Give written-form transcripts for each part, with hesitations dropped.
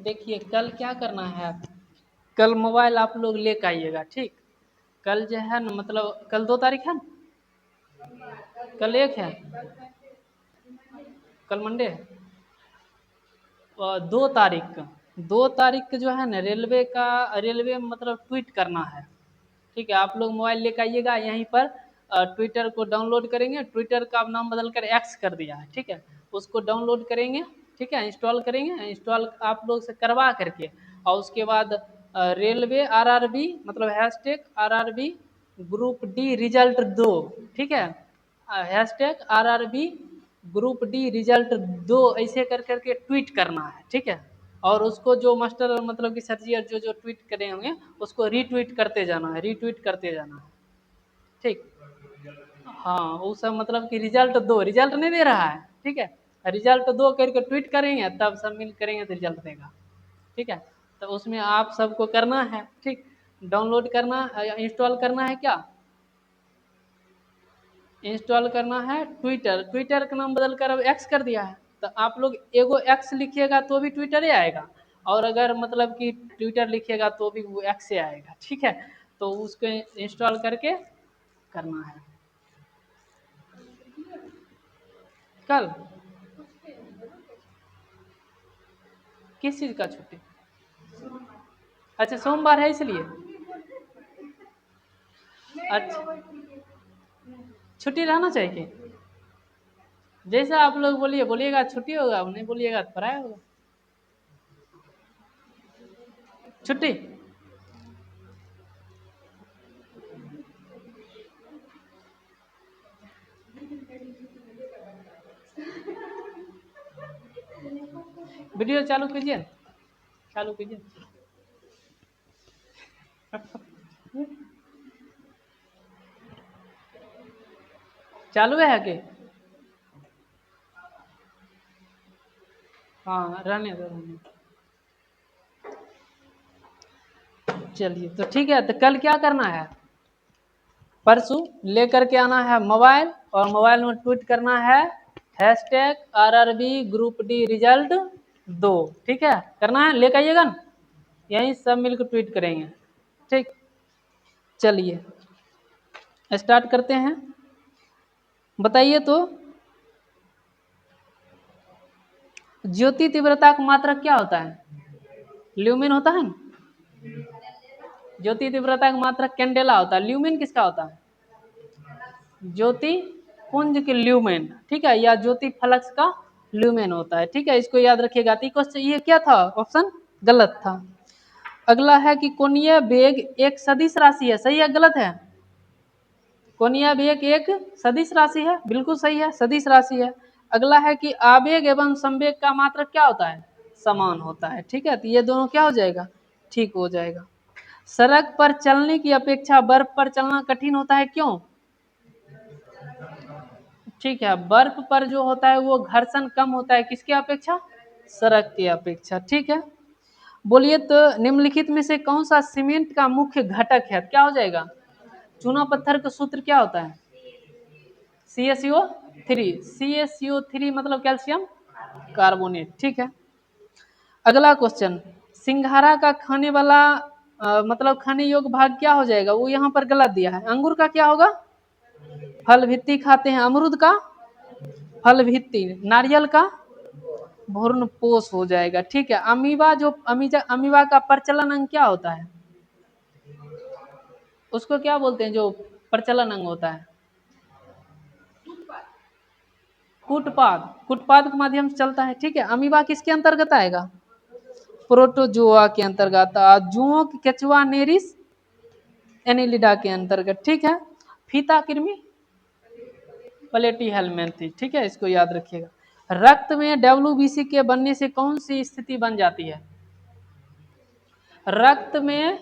देखिए कल क्या करना है, कल मोबाइल आप लोग लेकर आइएगा। ठीक, कल जो है ना, मतलब कल 2 तारीख है ना, कल 1 है, कल मंडे है। 2 तारीख जो है ना, रेलवे मतलब ट्वीट करना है। ठीक है, आप लोग मोबाइल लेकर आइएगा, यहीं पर ट्विटर को डाउनलोड करेंगे। ट्विटर का अब नाम बदल कर एक्स कर दिया है। ठीक है, उसको डाउनलोड करेंगे। ठीक है, इंस्टॉल करेंगे, इंस्टॉल आप लोग से करवा करके, और उसके बाद रेलवे आरआरबी मतलब hashtag RRB group D result दो। ठीक है, hashtag RRB group D result दो ऐसे कर करके ट्वीट करना है। ठीक है, और उसको जो मास्टर मतलब कि सर जी जो जो ट्वीट करे होंगे उसको रीट्वीट करते जाना है, रीट्वीट करते जाना है। ठीक, हाँ वो सब मतलब कि रिजल्ट दो, रिजल्ट नहीं दे रहा है। ठीक है, रिजल्ट दो करके ट्वीट करेंगे, तब सबमिट करेंगे तो रिजल्ट देगा। ठीक है, तो उसमें आप सबको करना है। ठीक, डाउनलोड करना, इंस्टॉल करना है, क्या इंस्टॉल करना है, ट्विटर। ट्विटर का नाम बदल कर अब एक्स कर दिया है, तो आप लोग एगो एक्स लिखिएगा तो भी ट्विटर ही आएगा, और अगर मतलब कि ट्विटर लिखिएगा तो भी वो एक्स से आएगा। ठीक है, तो उसको इंस्टॉल करके करना है। कल किस चीज़ का छुट्टी? अच्छा, सोमवार है इसलिए। अच्छा, छुट्टी रहना चाहिए। जैसा आप लोग बोलिए, बोलिएगा छुट्टी होगा, नहीं बोलिएगा तो पढ़ाई होगा। छुट्टी वीडियो चालू कीजिए, चालू कीजिए। चालू है कि? हाँ रहने दो, रहने दो। चलिए तो ठीक है, तो कल क्या करना है, परसों लेकर के आना है मोबाइल, और मोबाइल में ट्वीट करना है hashtag RRB group D result दो। ठीक है, करना है, लेकर आइएगा ना, यहीं सब मिलकर ट्वीट करेंगे। ठीक, चलिए स्टार्ट करते हैं। बताइए तो, ज्योति तीव्रता का मात्रक क्या होता है? ल्यूमिन होता है ना, ज्योति तीव्रता का मात्रक कैंडेला होता है। ल्यूमिन किसका होता है? ज्योति पुंज के ल्यूमेन। ठीक है, या ज्योति फ्लक्स का ल्यूमेन होता है। ठीक है, इसको याद रखिएगा। तो क्वेश्चन ये क्या था, ऑप्शन गलत था। अगला है कि कोणीय वेग एक सदिश राशि है, सही है गलत है? कोणीय वेग एक सदिश राशि है, बिल्कुल सही है, सदिश राशि है। अगला है कि आवेग एवं संवेग का मात्रक क्या होता है? समान होता है। ठीक है, तो ये दोनों क्या हो जाएगा, ठीक हो जाएगा। सड़क पर चलने की अपेक्षा बर्फ पर चलना कठिन होता है, क्यों? ठीक है, बर्फ पर जो होता है वो घर्षण कम होता है, किसके अपेक्षा? सड़क की अपेक्षा। ठीक है, बोलिए तो निम्नलिखित में से कौन सा सीमेंट का मुख्य घटक है? क्या हो जाएगा? चूना पत्थर का सूत्र क्या होता है? CaCO3। CaCO3 मतलब कैल्शियम कार्बोनेट। ठीक है, अगला क्वेश्चन, सिंघाड़ा का खाने वाला मतलब खाने योग्य भाग क्या हो जाएगा? वो यहाँ पर गलत दिया है। अंगूर का क्या होगा? फल भित्ति खाते हैं। अमरूद का फल भित्ति। नारियल का भ्रूण पोष हो जाएगा। ठीक है, अमीबा का प्रचलन अंग क्या होता है? उसको क्या बोलते हैं जो प्रचलन अंग होता है? कूटपाद। कूटपाद के माध्यम से चलता है। ठीक है, अमीबा किसके अंतर्गत आएगा? प्रोटोजोआ के अंतर्गत। जुओं की केचुआ नेरिस एनिलिडा के अंतर्गत। ठीक है, फीता कृमि प्लेटी हेलमेंथी। ठीक है, इसको याद रखिएगा। रक्त में WBC के बनने से कौन सी स्थिति बन जाती है? रक्त में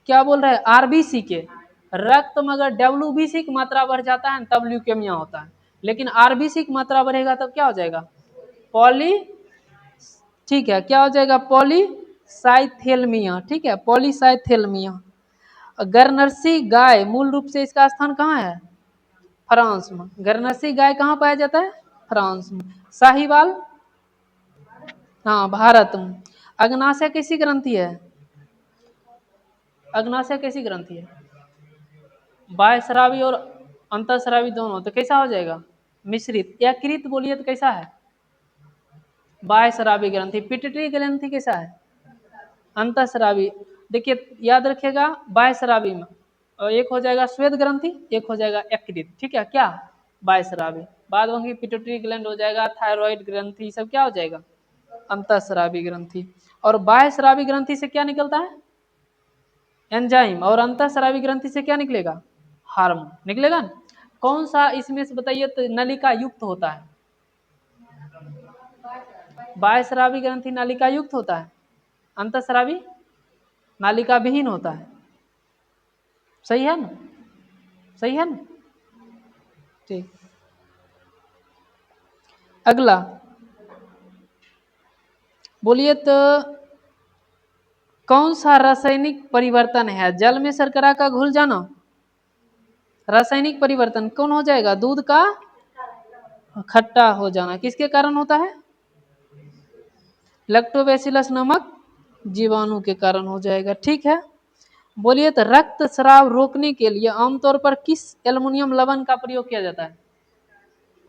क्या बोल रहे हैं, आरबीसी के। रक्त में अगर WBC की मात्रा बढ़ जाता है तब ल्यूकेमिया होता है, लेकिन आरबीसी की मात्रा बढ़ेगा तब क्या हो जाएगा? पॉली, ठीक है, क्या हो जाएगा? पॉलीसाइथेलमिया। ठीक है, पॉलीसाइथेलमिया। गरनर्सी गाय मूल रूप से इसका स्थान कहाँ है? फ्रांस में। गरनर्सी गाय कहाँ पाया जाता है? फ्रांस में। साहिवाल, हाँ भारत में। अग्नाशय कैसी ग्रंथि है? अग्नाशय कैसी ग्रंथि है? बाह्यस्रावी और अंतःस्रावी दोनों, तो कैसा हो जाएगा? मिश्रित। यकृत बोलिए तो कैसा है? बाह्यस्रावी ग्रंथि। पिट्यूटरी ग्रंथि कैसा है? अंतःस्रावी। देखिए याद रखिएगा, बाह्यस्रावी में और एक हो जाएगा श्वेत ग्रंथि, एक हो जाएगा यकृत, ठीक है क्या? बाह्यस्रावी। बाद में पिट्यूटरी ग्लैंड हो जाएगा, थायराइड ग्रंथि, सब क्या हो जाएगा? अंतःस्रावी ग्रंथि। और बाह्यस्रावी ग्रंथि से क्या निकलता है? एंजाइम। और अंतःस्रावी ग्रंथि से क्या निकलेगा? हार्मोन निकलेगा ना। कौन सा इसमें से बताइए तो नलिका युक्त होता है? बाह्यस्रावी ग्रंथि नलिका युक्त होता है, अंतःस्रावी नालिका विहीन होता है। सही है ना? सही है ना? ठीक। अगला बोलिए तो कौन सा रासायनिक परिवर्तन है? जल में शर्करा का घुल जाना रासायनिक परिवर्तन कौन हो जाएगा? दूध का खट्टा हो जाना। किसके कारण होता है? लैक्टोबैसिलस नामक जीवाणु के कारण हो जाएगा। ठीक है। बोलिए तो रक्तस्राव रोकने के लिए आमतौर पर किस एल्युमिनियम लवण का प्रयोग किया जाता है?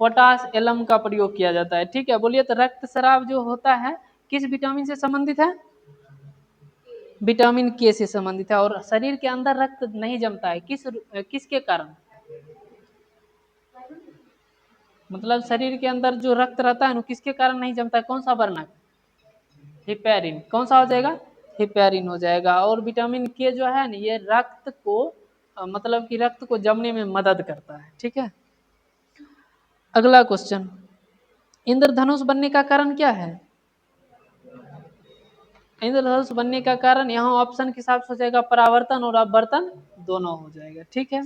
पोटास एलम का प्रयोग किया जाता है। ठीक है। बोलिए तो रक्तस्राव जो होता है किस विटामिन से संबंधित है? विटामिन के से संबंधित है। और शरीर के अंदर रक्त नहीं जमता है किसके कारण? मतलब शरीर के अंदर जो रक्त रहता है ना किसके कारण नहीं जमता है? कौन सा वर्णक? हिपैरिन। कौन सा हो जाएगा? हिपैरिन हो जाएगा। और विटामिन के जो है ना ये रक्त को मतलब कि रक्त को जमने में मदद करता है। ठीक है। अगला क्वेश्चन, इंद्रधनुष बनने का कारण क्या है? इंद्रधनुष बनने का कारण यहाँ ऑप्शन के हिसाब से हो जाएगा परावर्तन और अपवर्तन दोनों हो जाएगा। ठीक है।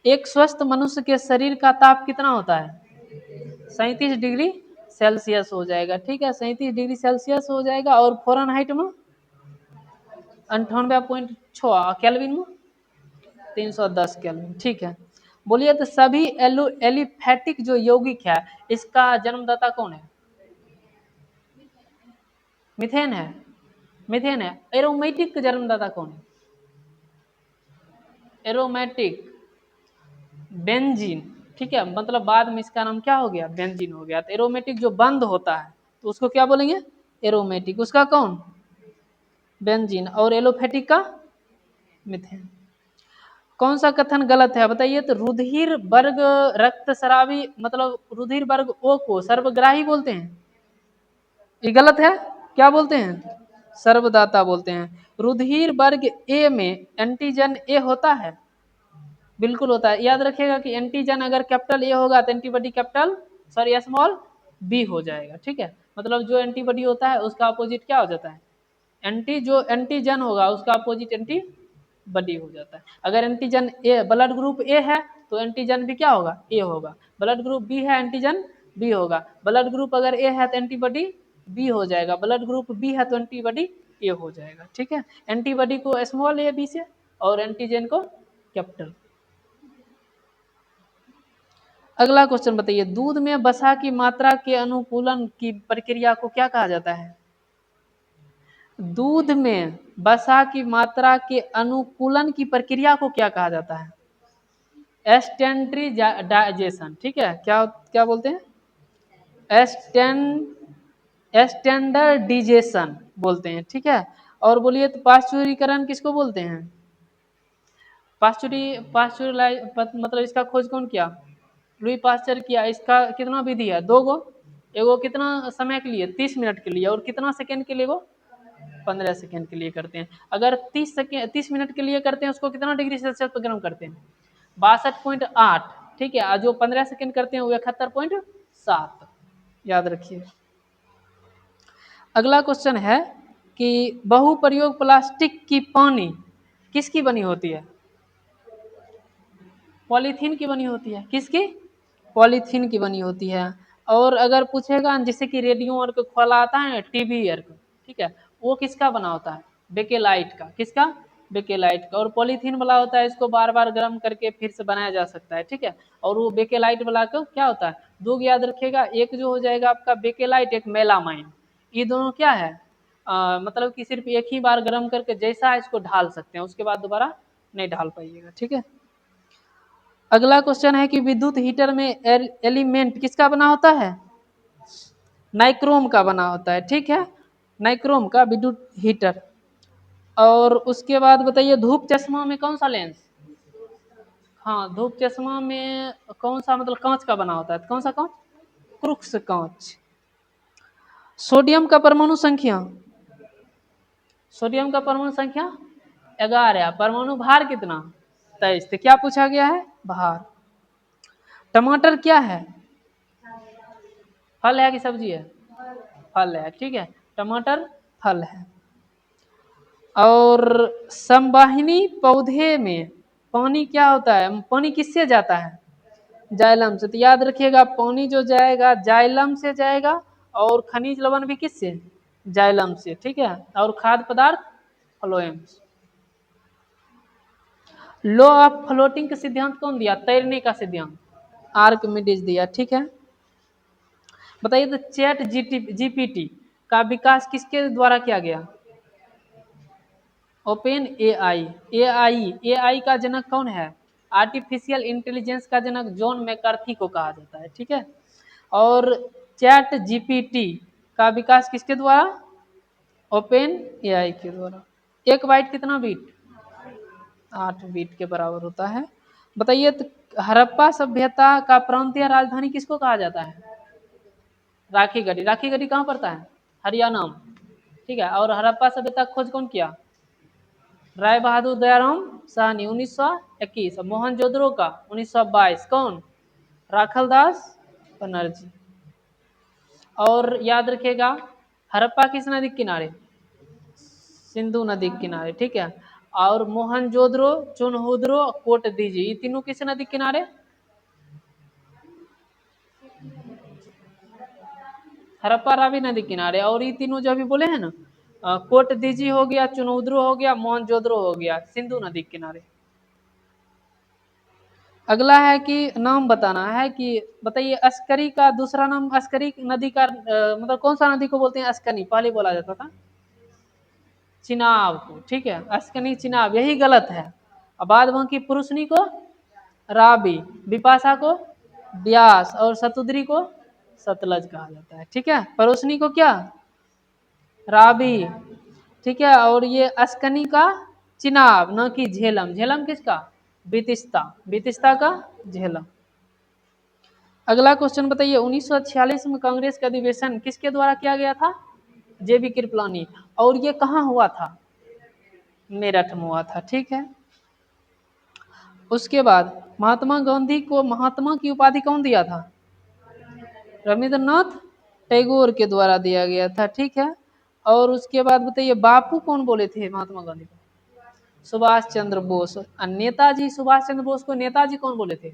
एक स्वस्थ मनुष्य के शरीर का ताप कितना होता है? 37 डिग्री सेल्सियस हो जाएगा। ठीक है। 37 डिग्री सेल्सियस हो जाएगा। और फ़ारेनहाइट में 98.6 केल्विन में 310 केल्विन। ठीक है। बोलिए तो सभी एलिफैटिक जो यौगिक है इसका जन्मदाता कौन है? मिथेन है। मिथेन है। एरोमेटिक का जन्मदाता कौन है? Aromatic benzene. ठीक है। मतलब बाद में इसका नाम क्या हो गया? बेंजीन हो गया। तो एरोमेटिक जो बंद होता है तो उसको क्या बोलेंगे? एरोमेटिक। उसका कौन? बेंजीन। और एलोफेटिक का मिथेन। कौन सा कथन गलत है बताइए तो रुधिर वर्ग रक्तस्रावी मतलब रुधिर वर्ग ओ को सर्वग्राही बोलते हैं, ये गलत है। क्या बोलते हैं? सर्वदाता बोलते हैं। रुधिर वर्ग ए में एंटीजन ए होता है? बिल्कुल होता है। याद रखिएगा कि एंटीजन अगर कैपिटल ए होगा तो एंटीबॉडी कैपिटल स्मॉल बी हो जाएगा। ठीक है। मतलब जो एंटीबॉडी होता है उसका अपोजिट क्या हो जाता है? जो एंटीजन होगा उसका अपोजिट एंटीबॉडी हो जाता है। अगर antigen A blood group A है तो एंटीजन भी क्या होगा? ए होगा। ब्लड ग्रुप बी है एंटीजन बी होगा। ब्लड ग्रुप अगर ए है तो एंटीबॉडी बी हो जाएगा। ब्लड ग्रुप बी है तो एंटीबॉडी ए हो जाएगा। ठीक है। एंटीबॉडी को स्मॉल ए बी से और एंटीजन को कैपिटल। अगला क्वेश्चन बताइए, दूध में वसा की मात्रा के अनुकूलन की प्रक्रिया को क्या कहा जाता है? दूध में वसा की मात्रा के अनुकूलन की प्रक्रिया को क्या कहा जाता है? स्टैंडर्डाइजेशन। ठीक है। क्या क्या बोलते हैं? स्टैंडर्डिजेशन बोलते हैं। ठीक है। और बोलिए तो पाश्चुरीकरण किसको बोलते हैं? पाश्चुराइज मतलब इसका खोज कौन किया? लुई पाश्चर किया। इसका कितना विधि है? 2 गो। एगो कितना समय के लिए? 30 मिनट के लिए। और कितना सेकेंड के लिए? वो 15 सेकेंड के लिए करते हैं। अगर 30 मिनट के लिए करते हैं उसको कितना डिग्री सेल्सियस पर गर्म करते हैं? 62.8। ठीक है। जो 15 सेकेंड करते हैं वो 71.7। याद रखिए। अगला क्वेश्चन है कि बहुप्रयोग प्लास्टिक की पानी किसकी बनी होती है? पॉलीथीन की बनी होती है। किसकी? पॉलीथीन की बनी होती है। और अगर पूछेगा जैसे कि रेडियो अर्क खोला आता है टीवी अर्क, ठीक है, वो किसका बना होता है? बेकेलाइट का। किसका? बेकेलाइट का। और पॉलीथीन वाला होता है इसको बार बार गर्म करके फिर से बनाया जा सकता है। ठीक है। और वो बेकेलाइट वाला का क्या होता है? 2 याद रखिएगा, एक जो हो जाएगा आपका बेकेलाइट, एक मेलामाइन। ये दोनों क्या है? मतलब कि सिर्फ एक ही बार गर्म करके जैसा है इसको ढाल सकते हैं, उसके बाद दोबारा नहीं ढाल पाइएगा। ठीक है, अगला क्वेश्चन है कि विद्युत हीटर में एलिमेंट किसका बना होता है? नाइक्रोम का बना होता है। ठीक है, नाइक्रोम का विद्युत हीटर। और उसके बाद बताइए धूप चश्मा में कौन सा लेंस? हाँ, धूप चश्मा में कौन सा मतलब कांच का बना होता है? कौन सा कांच? क्रुक्स कांच। सोडियम का परमाणु संख्या, सोडियम का परमाणु संख्या 11। परमाणु भार कितना? 23। तो क्या पूछा गया है? भार। टमाटर क्या है? फल है कि सब्जी है? फल है। ठीक है, टमाटर फल है। और संवाहिनी पौधे में पानी क्या होता है? पानी किससे जाता है? जाइलम से। तो याद रखिएगा पानी जो जाएगा जाइलम से जाएगा, और खनिज लवण भी किससे? जाइलम से। ठीक है, और खाद्य पदार्थ फ्लोएम। लॉ ऑफ फ्लोटिंग का सिद्धांत कौन दिया? तैरने का सिद्धांत आर्किमिडीज दिया। ठीक है, बताइए तो चैट जीपीटी का विकास किसके द्वारा किया गया? Open AI. एआई का जनक कौन है? आर्टिफिशियल इंटेलिजेंस का जनक जॉन मैकार्थी को कहा जाता है। ठीक है, और चैट जीपीटी का विकास किसके द्वारा? ओपन एआई के द्वारा। एक बाइट कितना बीट? 8 बीट के बराबर होता है। बताइए तो हड़प्पा सभ्यता का प्रांतीय राजधानी किसको कहा जाता है? राखीगढ़ी। राखीगढ़ी कहाँ पड़ता है? हरियाणा में। ठीक है, और हड़प्पा सभ्यता खोज कौन किया? राय बहादुर दयाराम साहनी 1921। मोहनजोदड़ो का 1922। कौन? राखलदास बनर्जी। और याद रखिएगा हड़प्पा किस नदी के किनारे? सिंधु नदी के किनारे। ठीक है, और मोहनजोदड़ो, चुनहुदरो, कोट दीजी, ये तीनों किस नदी के किनारे? हड़प्पा रावी नदी किनारे। और ये तीनों जो अभी बोले हैं ना, कोट दीजी हो गया, चुनौद्रो हो गया, मोहनजोदड़ो हो गया, सिंधु नदी के किनारे। अगला है कि नाम बताना है कि बताइए अस्करी का दूसरा नाम, अस्करी नदी का मतलब कौन सा नदी को बोलते हैं? अस्कनी पहले बोला जाता था चिनाब को। ठीक है, अस्कनी चिनाब यही गलत है। अब बाद बाकी पुरुषनी को राबी, बिपाशा को ब्यास, और सतुद्री को सतलज कहा जाता है। ठीक है, परोसनी को क्या? राबी। ठीक है, और ये अस्कनी का चिनाब, न कि झेलम। झेलम किसका? बितिस्ता। बितिस्ता का झेलम। अगला क्वेश्चन बताइए 1946 में कांग्रेस का अधिवेशन किसके द्वारा किया गया था? जेबी कृपलानी। और ये कहाँ हुआ था? मेरठ में हुआ था। ठीक है, उसके बाद महात्मा गांधी को महात्मा की उपाधि कौन दिया था? रविंद्रनाथ टैगोर के द्वारा दिया गया था। ठीक है, और उसके बाद बताइए बापू कौन बोले थे महात्मा गांधी को? सुभाष चंद्र बोस। और नेताजी सुभाष चंद्र बोस को नेताजी कौन बोले थे?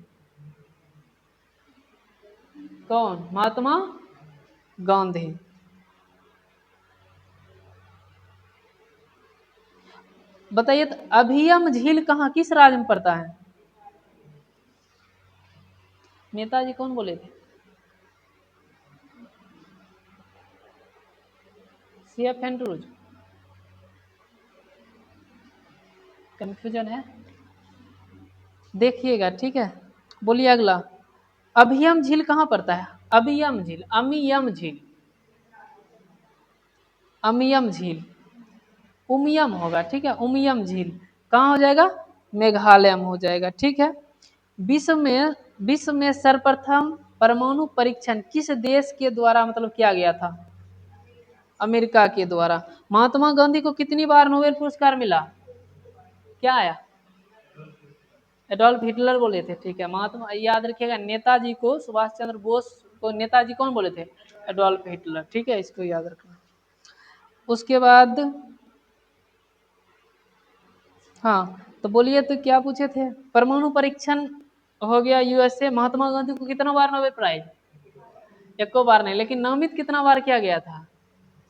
कौन? महात्मा गांधी। बताइए तो अभियम झील कहाँ किस राज्य में पड़ता है? नेताजी कौन बोले थे? CF Andrews. कंफ्यूजन है, देखिएगा। ठीक है, बोलिए अगला। अभियम झील कहाँ पड़ता है? अभियम झील, अमियम झील, अमियम झील, उमियम होगा। ठीक है, उमियम झील कहाँ हो जाएगा? मेघालय में हो जाएगा। ठीक है, विश्व में सर्वप्रथम परमाणु परीक्षण किस देश के द्वारा मतलब किया गया था? अमेरिका के द्वारा। महात्मा गांधी को कितनी बार नोबेल पुरस्कार मिला? क्या आया? एडोल्फ हिटलर बोले थे। ठीक है, महात्मा याद रखिएगा नेताजी को, सुभाष चंद्र बोस को नेताजी कौन बोले थे? Adolf Hitler. ठीक है, इसको याद रखना। उसके बाद हाँ, तो बोलिए तो क्या पूछे थे? परमाणु परीक्षण हो गया यूएसए। महात्मा गांधी को कितना बार नोबेल प्राइज? एको बार नहीं, लेकिन नामित कितना बार किया गया था?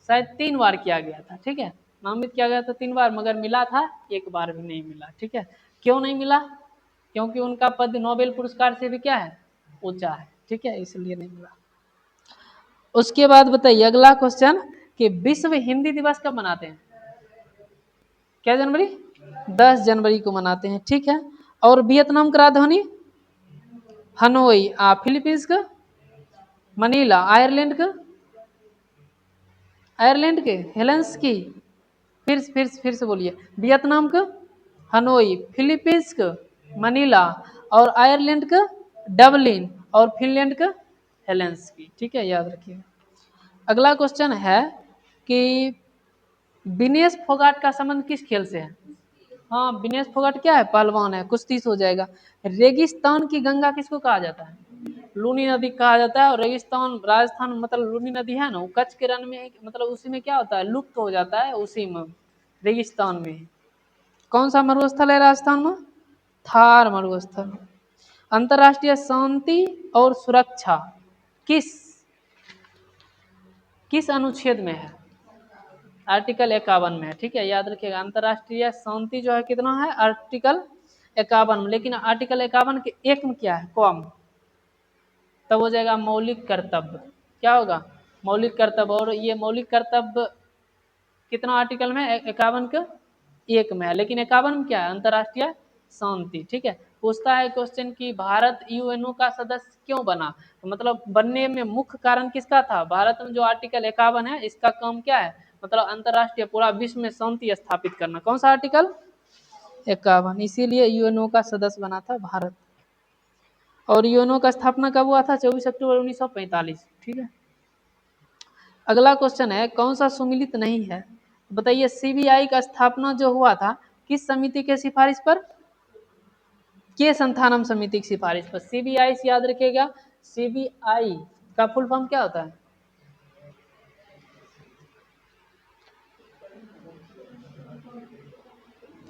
शायद 3 बार किया गया था। ठीक है, नामित किया गया था 3 बार, मगर मिला था एक बार भी नहीं मिला। ठीक है, क्यों नहीं मिला? क्योंकि उनका पद नोबेल पुरस्कार से भी क्या है? ऊंचा है। ठीक है, इसलिए नहीं मिला। उसके बाद बताइए अगला क्वेश्चन कि विश्व हिंदी दिवस कब मनाते हैं? क्या जनवरी? 10 जनवरी को मनाते हैं, ठीक है। और वियतनाम का राजधानी हनोई, फिलीपींस का मनीला, आयरलैंड के हेलेंस्की, फिर से बोलिए, वियतनाम का हनोई, फिलीपींस का मनीला, और आयरलैंड का डबलिन, और फिनलैंड का हेलेंस्की, ठीक है, याद रखिए। अगला क्वेश्चन है कि विनेश फोगाट का संबंध किस खेल से है? हाँ, विनेश फोगाट क्या है? पहलवान है, कुश्ती से हो जाएगा। रेगिस्तान की गंगा किसको कहा जाता है? लूनी नदी कहा जाता है। और रेगिस्तान राजस्थान मतलब लूनी नदी है ना, वो कच्छ के रण में मतलब उसी में क्या होता है, लुप्त हो जाता है उसी में, रेगिस्तान में। कौन सा मरुस्थल है राजस्थान में? थार मरुस्थल। अंतर्राष्ट्रीय शांति और सुरक्षा किस किस अनुच्छेद में है? आर्टिकल 51 में है, ठीक है, याद रखिएगा। अंतर्राष्ट्रीय शांति जो है कितना है? आर्टिकल 51 में। लेकिन आर्टिकल 51 के एक में क्या है? कॉम, तब हो जाएगा मौलिक कर्तव्य। क्या होगा? मौलिक कर्तव्य। और ये मौलिक कर्तव्य कितना आर्टिकल में? 51 के एक में है। लेकिन 51 में क्या है? अंतर्राष्ट्रीय शांति, ठीक है। पूछता है क्वेश्चन कि भारत यूएनओ का सदस्य क्यों बना? तो मतलब बनने में मुख्य कारण किसका था? भारत में जो आर्टिकल 51 है, इसका काम क्या है? मतलब अंतर्राष्ट्रीय पूरा विश्व में शांति स्थापित करना। कौन सा आर्टिकल? 51। इसीलिए यूएनओ का सदस्य बना था भारत। और यूएनओ का स्थापना कब हुआ था? 24 अक्टूबर 1945, ठीक है। अगला क्वेश्चन है, कौन सा सुमिलित नहीं है? बताइए, सीबीआई का स्थापना जो हुआ था किस समिति के सिफारिश पर? के संथानम समिति की सिफारिश पर। सीबीआई से याद रखिएगा, सीबीआई का फुल फॉर्म क्या होता है?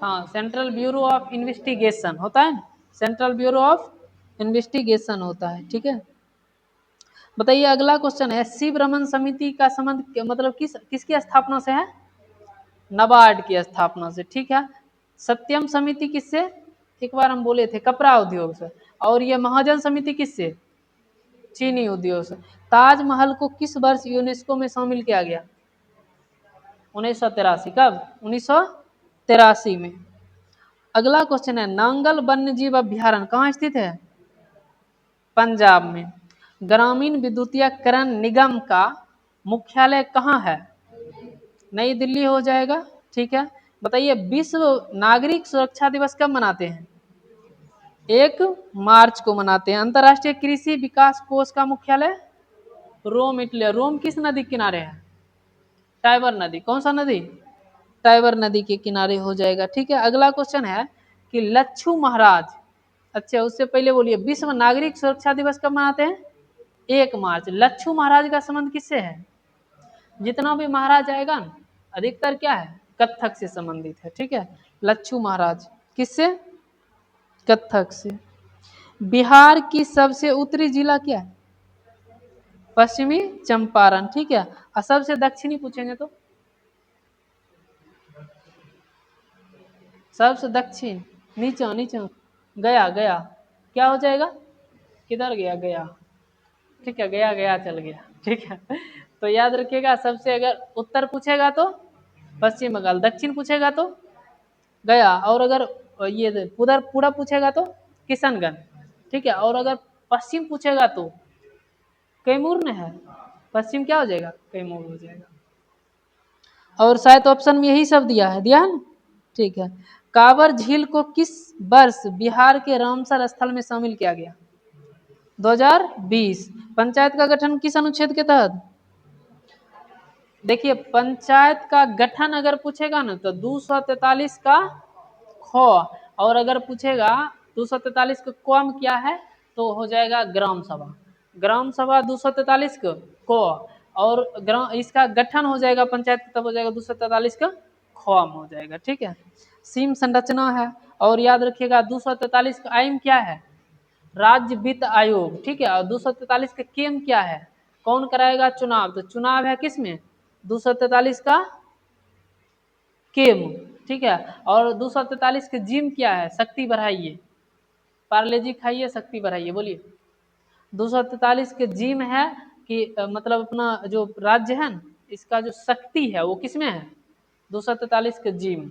हाँ, सेंट्रल ब्यूरो ऑफ इन्वेस्टिगेशन होता है। सेंट्रल ब्यूरो ऑफ इन्वेस्टिगेशन होता है, ठीक है। बताइए, अगला क्वेश्चन है, शिव रमन समिति का संबंध मतलब किसकी स्थापना से है? नबार्ड की स्थापना से, ठीक है। सत्यम समिति किससे? एक बार हम बोले थे, कपड़ा उद्योग से। और ये महाजन समिति किससे? चीनी उद्योग से। ताजमहल को किस वर्ष यूनेस्को में शामिल किया गया? 1983। कब? 1983 में। अगला क्वेश्चन है, नांगल वन्य जीव अभ्यारण्य कहाँ स्थित है? पंजाब में। ग्रामीण विद्युतीकरण निगम का मुख्यालय कहाँ है? नई दिल्ली हो जाएगा, ठीक है। बताइए, विश्व नागरिक सुरक्षा दिवस कब मनाते हैं? 1 मार्च को मनाते हैं। अंतर्राष्ट्रीय कृषि विकास कोष का मुख्यालय रोम, इटली। रोम किस नदी के किनारे है? टाइबर नदी। कौन सा नदी? टाइबर नदी के किनारे हो जाएगा, ठीक है। अगला क्वेश्चन है कि लच्छू महाराज, अच्छा उससे पहले बोलिए, विश्व नागरिक सुरक्षा दिवस कब मनाते हैं? 1 मार्च। लच्छू महाराज का संबंध किससे है? जितना भी महाराज आएगा ना, अधिकतर क्या है? कत्थक से संबंधित है, ठीक है। लच्छू महाराज किससे? कत्थक से। बिहार की सबसे उत्तरी जिला क्या है? पश्चिमी चंपारण, ठीक है। और सबसे दक्षिणी पूछेंगे तो? सबसे दक्षिण, नीचा नीचा, गया, गया क्या हो जाएगा? किधर गया? गया, ठीक है, गया गया चल गया, ठीक है। तो याद रखिएगा, सबसे अगर उत्तर पूछेगा तो पश्चिम बंगाल, दक्षिण पूछेगा तो गया, और अगर ये उधर पूरा पूछेगा तो किशनगंज, ठीक है। और अगर पश्चिम पूछेगा तो कैमूर न है, पश्चिम क्या हो जाएगा? कैमूर हो जाएगा। और शायद ऑप्शन में यही सब दिया है ना, ठीक है। कांवर झील को किस वर्ष बिहार के रामसर स्थल में शामिल किया गया? 2020। पंचायत का गठन किस अनुच्छेद के तहत? देखिए, पंचायत का गठन अगर पूछेगा ना तो 243 का ख, और अगर पूछेगा 243 का कॉम क्या है तो हो जाएगा ग्राम सभा। ग्राम सभा 243 का क, और ग्राम इसका गठन हो जाएगा पंचायत, तब हो जाएगा 243 का खॉम हो जाएगा, ठीक है। सीम संरचना है। और याद रखिएगा 243 का आइम क्या है? राज्य वित्त आयोग, ठीक है। और 243 का केम क्या है? कौन कराएगा चुनाव? तो चुनाव है किसमें? 243 का केम, ठीक है। और 243 के जिम क्या है? शक्ति बढ़ाइए, पार्ले जी खाइए, शक्ति बढ़ाइए, बोलिए। 243 के जिम है कि मतलब अपना जो राज्य है ना, इसका जो शक्ति है वो किस में है, 243 के जी में।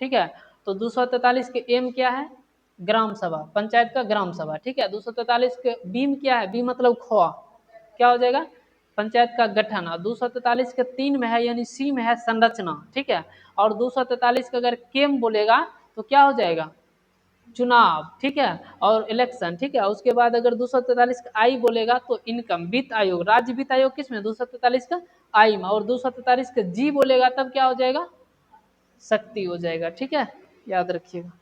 ठीक है, तो 243 के एम क्या है, ग्राम सभा, पंचायत का ग्राम सभा। ठीक है, 243 के बीम क्या है, बी मतलब खोआ, क्या हो जाएगा, पंचायत का गठन। और 243 के 3 में है यानी सी में है संरचना। ठीक है, और 243 का अगर केम बोलेगा तो क्या हो जाएगा, चुनाव। ठीक है, और इलेक्शन। ठीक है, उसके बाद अगर 243 का आई बोलेगा तो इनकम, वित्त आयोग, राज्य वित्त आयोग किस में, 243 का आई में। और 243 का जी बोलेगा तब क्या हो जाएगा, शक्ति हो जाएगा। ठीक है, याद रखिएगा।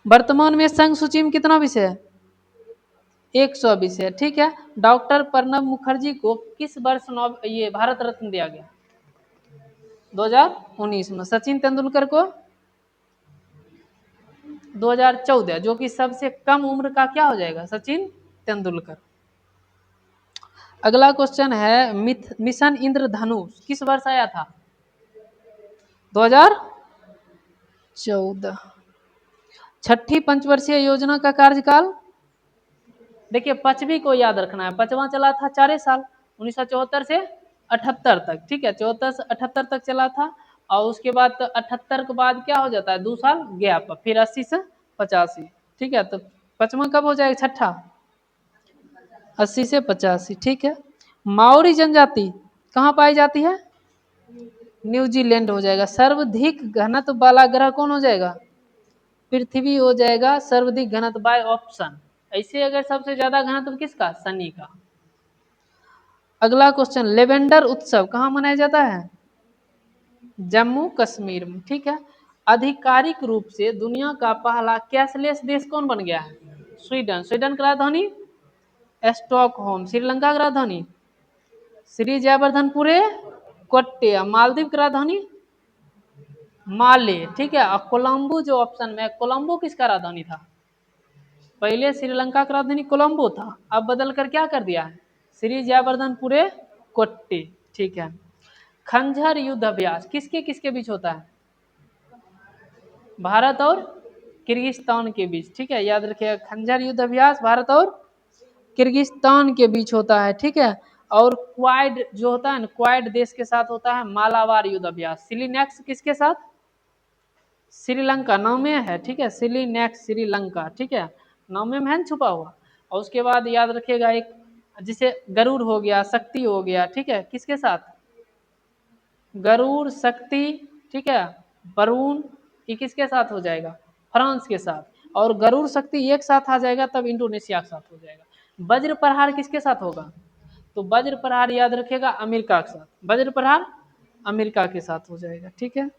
वर्तमान में संघ सूची में कितना विषय है, 100 विषय। ठीक है, डॉक्टर प्रणब मुखर्जी को किस वर्ष ये भारत रत्न दिया गया, 2019 में। सचिन तेंदुलकर को 2014, जो कि सबसे कम उम्र का क्या हो जाएगा, सचिन तेंदुलकर। अगला क्वेश्चन है, मिशन इंद्रधनुष किस वर्ष आया था, 2014। छठी पंचवर्षीय योजना का कार्यकाल, देखिए पांचवी को याद रखना है, पांचवा चला था 4 साल, 1974 से 78 तक। ठीक है, 74 से 78 तक चला था। और उसके बाद 78 के बाद क्या हो जाता है, 2 साल गैप, फिर 80 से 85। ठीक है, तो पांचवा कब हो जाएगा, छठा, 80 से 85। ठीक है, माओरी जनजाति कहाँ पाई जाती है, न्यूजीलैंड हो जाएगा। सर्वाधिक घनत्व वाला ग्रह कौन हो जाएगा, पृथ्वी हो जाएगा सर्वाधिक घनत्व बाय ऑप्शन। ऐसे अगर सबसे ज्यादा घनत्व किसका, शनि का। अगला क्वेश्चन, लेवेंडर उत्सव कहाँ मनाया जाता है, जम्मू कश्मीर में। ठीक है, आधिकारिक रूप से दुनिया का पहला कैशलेस देश कौन बन गया है, स्वीडन। स्वीडन का राजधानी स्टॉकहोम। श्रीलंका की राजधानी श्री जयवर्धनपुरे कोट्टे। मालदीव की राजधानी माले। ठीक है, और कोलंबो जो ऑप्शन में, कोलंबो किसका राजधानी था, पहले श्रीलंका का राजधानी कोलंबो था, अब बदल कर क्या कर दिया है, श्री जयवर्धनपुरे कोट्टे। ठीक है, खंजर युद्ध अभ्यास किसके किसके बीच होता है, भारत और किर्गिस्तान के बीच। ठीक है, याद रखिएगा, खंजर युद्ध अभ्यास भारत और किर्गिस्तान के बीच होता है। ठीक है, और क्वाड जो होता है ना, क्वाड देश के साथ होता है मालाबार युद्ध अभ्यास। सिलीनेक्स किसके साथ, श्रीलंका, नाम में है। ठीक है, सिलीनेक्स श्रीलंका। ठीक है, नाम में है छुपा हुआ। और उसके बाद याद रखिएगा, एक जिसे गरुड़ हो गया, शक्ति हो गया। ठीक है, किसके साथ, गरुड़, शक्ति। ठीक है, वरुण, ये किसके साथ हो जाएगा, फ्रांस के साथ। और गरुड़ शक्ति एक साथ आ जाएगा तब इंडोनेशिया के साथ हो जाएगा। वज्र प्रहार किसके साथ होगा, तो वज्र प्रहार याद रखेगा अमेरिका के साथ, वज्र प्रहार अमेरिका के साथ हो जाएगा। ठीक है,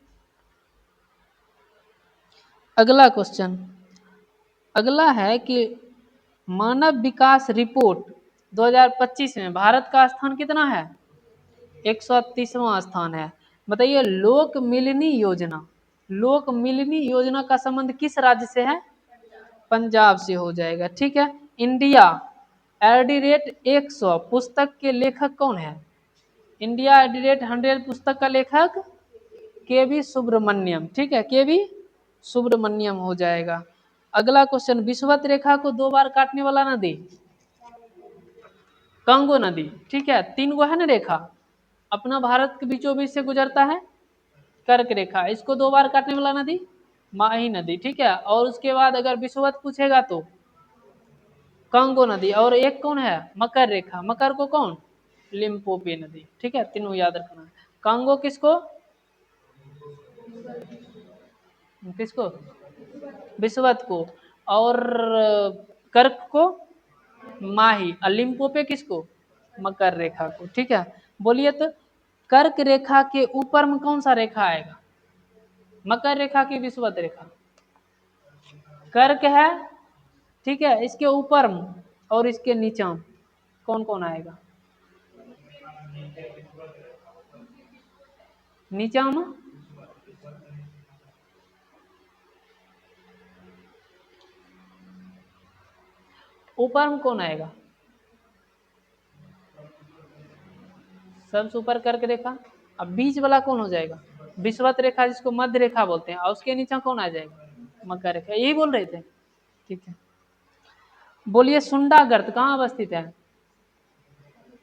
अगला क्वेश्चन, अगला है कि मानव विकास रिपोर्ट 2025 में भारत का स्थान कितना है, 130वां स्थान है। बताइए, लोक मिलनी योजना, लोक मिलनी योजना का संबंध किस राज्य से है, पंजाब से हो जाएगा। ठीक है, इंडिया @100 पुस्तक के लेखक कौन है, इंडिया @100 पुस्तक का लेखक के.वी. सुब्रमण्यम। ठीक है, के.वी. सुब्रमण्यम हो जाएगा। अगला क्वेश्चन, विषुवत रेखा को 2 बार काटने वाला नदी, कांगो नदी। ठीक है, 3 गो है ना रेखा, अपना भारत के बीचों बीच से गुजरता है कर्क रेखा, इसको 2 बार काटने वाला नदी माही नदी। ठीक है, और उसके बाद अगर विषुवत पूछेगा तो कांगो नदी, और एक कौन है, मकर रेखा, मकर को कौन, लिम्पोपो नदी। ठीक है, तीनों याद रखना है। कांगो किसको, किसको, विषुवत को, और कर्क को माही, और लिम्पोपो किसको, मकर रेखा को। ठीक है, बोलिए तो कर्क रेखा के ऊपर में कौन सा रेखा आएगा, मकर रेखा की विषुवत रेखा, कर्क है। ठीक है, इसके ऊपर में और इसके नीचा कौन कौन आएगा, नीचा में ऊपर में कौन आएगा, सबसे ऊपर कर्क रेखा। अब बीच वाला कौन हो जाएगा, विषुवत रेखा जिसको मध्य रेखा बोलते हैं, और उसके नीचे कौन आ जाएगा, मकर रेखा। यही बोल रहे थे। ठीक है, बोलिए सुंडा गर्त कहाँ अवस्थित है,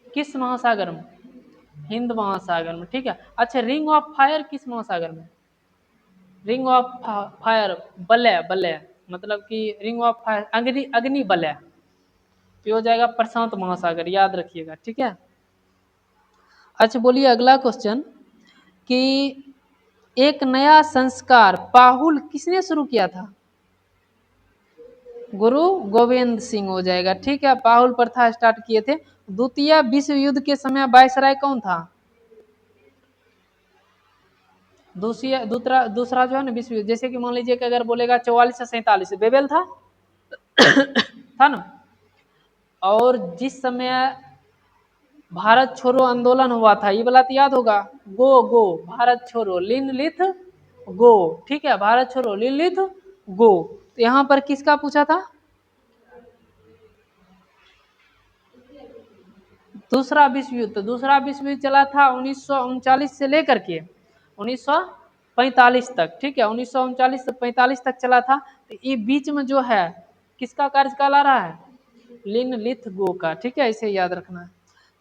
किस महासागर में, हिंद महासागर में, ठीक है। अच्छा, रिंग ऑफ फायर किस महासागर में? रिंग ऑफ फायर, वलय, वलय मतलब कि रिंग ऑफ फायर अग्नि, अग्नि वलय, ये हो जाएगा प्रशांत महासागर, याद रखिएगा, ठीक है। अच्छा बोलिए अगला क्वेश्चन कि एक नया संस्कार पाहुल किसने शुरू किया था? गुरु गोविंद सिंह हो जाएगा, ठीक है। पाहुल प्रथा स्टार्ट किए थे। द्वितीय विश्व युद्ध के समय वायसराय कौन था? दूसरा दूसरा जो है ना विश्व युद्ध, जैसे कि मान लीजिए कि अगर बोलेगा 44 से 47 बेबेल था था ना। और जिस समय भारत छोड़ो आंदोलन हुआ था, ये वाला तो याद होगा, गो गो भारत छोड़ो लिन लिथ गो, ठीक है, भारत छोड़ो लिन लिथ गो। तो यहाँ पर किसका पूछा था? दूसरा विश्व युद्ध। दूसरा विश्व युद्ध चला था 1939 से लेकर के 1945 तक, ठीक है, 1939 से 45 तक चला था। तो ये बीच में जो है किसका कार्यकाल आ रहा है? लिन लिथ गो का, ठीक है, इसे याद रखना है।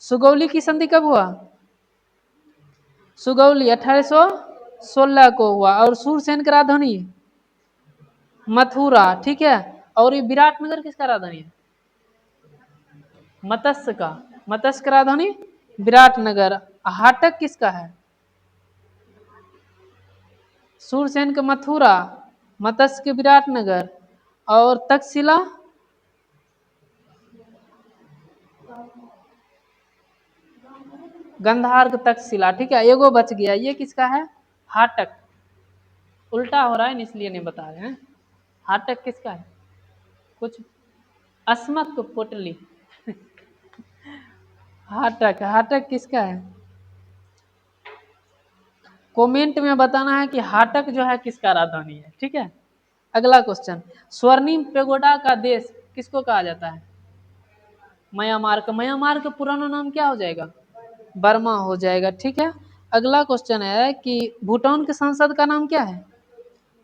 सुगौली की संधि कब हुआ? सुगौली 1816 को हुआ। और सूरसेन का राजधानी मथुरा, ठीक है। और ये विराटनगर किसका राजधानी है? मत्स्य का, मत्स्य का राजधानी विराटनगर। हाटक किसका है? सूरसेन का मथुरा, मत्स्य के विराटनगर, और तक्षशिला गंधार का तक्षशिला, ठीक है। एगो बच गया, ये किसका है? हाटक। उल्टा हो रहा है इसलिए नहीं बता रहे हैं। हाटक किसका है? कुछ अस्मक पोटली हाटक, हाटक किसका है? कमेंट में बताना है कि हाटक जो है किसका राजधानी है, ठीक है। अगला क्वेश्चन, स्वर्णिम पेगोडा का देश किसको कहा जाता है? म्यांमार का। म्यांमार का पुराना नाम क्या हो जाएगा? बर्मा हो जाएगा, ठीक है। अगला क्वेश्चन है कि भूटान के संसद का नाम क्या है?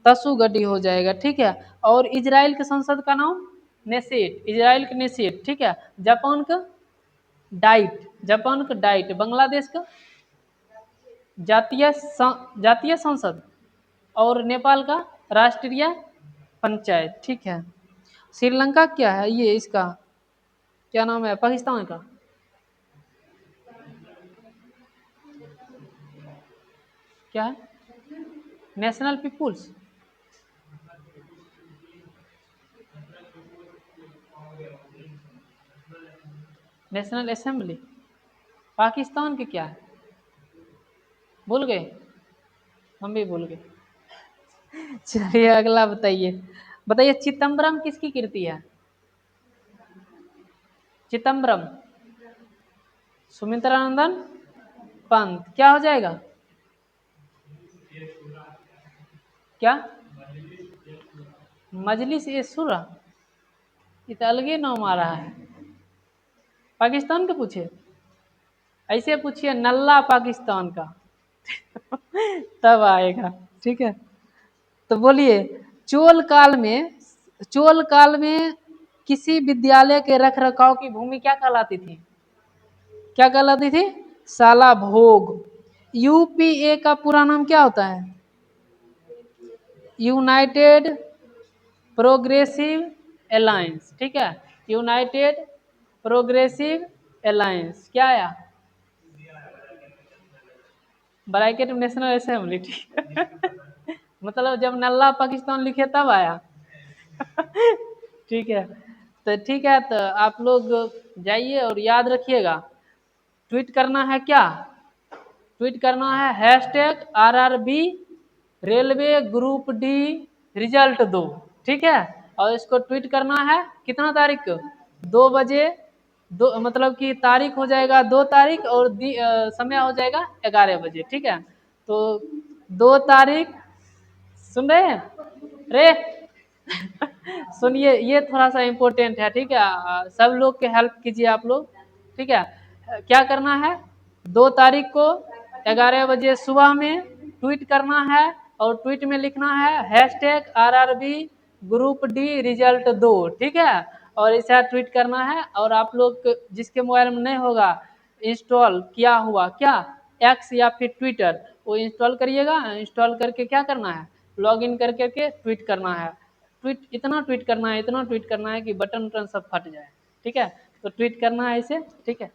तसुगडी हो जाएगा, ठीक है। और इजराइल के संसद का नाम? नेसेट, इजराइल का नेसेट, ठीक है। जापान का? डाइट, जापान का डाइट। बांग्लादेश का? जातीय संसद। और नेपाल का? राष्ट्रीय पंचायत, ठीक है। श्रीलंका क्या है ये, इसका क्या नाम है? पाकिस्तान का? क्या है? National peoples, national assembly. Pakistan के क्या है? भूल गए? हम भी भूल गए। चलिए अगला बताइए। बताइए चिदम्बरम किसकी कृति है? चिदम्बरम सुमित्रानंदन पंत, क्या हो जाएगा? क्या? मजलिस ए शुरा, ये तो अलगे नाम आ रहा है। पाकिस्तान का पूछे, ऐसे पूछिए नल्ला पाकिस्तान का तब आएगा, ठीक है। तो बोलिए चोल काल में, चोल काल में किसी विद्यालय के रख रखाव की भूमि क्या कहलाती थी? क्या कहलाती थी? साला भोग। यूपीए का पूरा नाम क्या होता है? यूनाइटेड प्रोग्रेसिव अलायंस, ठीक है। यूनाइटेड प्रोग्रेसिव अलायंस, क्या आया? ब्रैकेट नेशनल असेंबली, ठीक है। मतलब जब नल्ला पाकिस्तान लिखे तब आया ठीक है। तो ठीक है, तो आप लोग जाइए और याद रखिएगा, ट्वीट करना है क्या? ट्वीट करना है hashtag RRB railway group D result दो, ठीक है। और इसको ट्वीट करना है कितना तारीख को? 2 बजे। दो मतलब कि तारीख हो जाएगा 2 तारीख और समय हो जाएगा 11 बजे, ठीक है। तो 2 तारीख, सुन रहे हैं रे सुनिए ये थोड़ा सा इम्पोर्टेंट है, ठीक है। सब लोग के हेल्प कीजिए आप लोग, ठीक है। क्या करना है? 2 तारीख को 11 बजे सुबह में ट्वीट करना है। और ट्वीट में लिखना है hashtag RRB group D result दो, ठीक है। और ऐसा ट्वीट करना है। और आप लोग जिसके मोबाइल में नहीं होगा इंस्टॉल किया हुआ क्या एक्स या फिर ट्विटर, वो इंस्टॉल करिएगा। इंस्टॉल करके क्या करना है, लॉग इन कर करके ट्वीट करना है। ट्वीट इतना ट्वीट करना है, इतना ट्वीट करना है कि बटन वटन सब फट जाए। ठीक है, तो ट्वीट करना है इसे। ठीक है।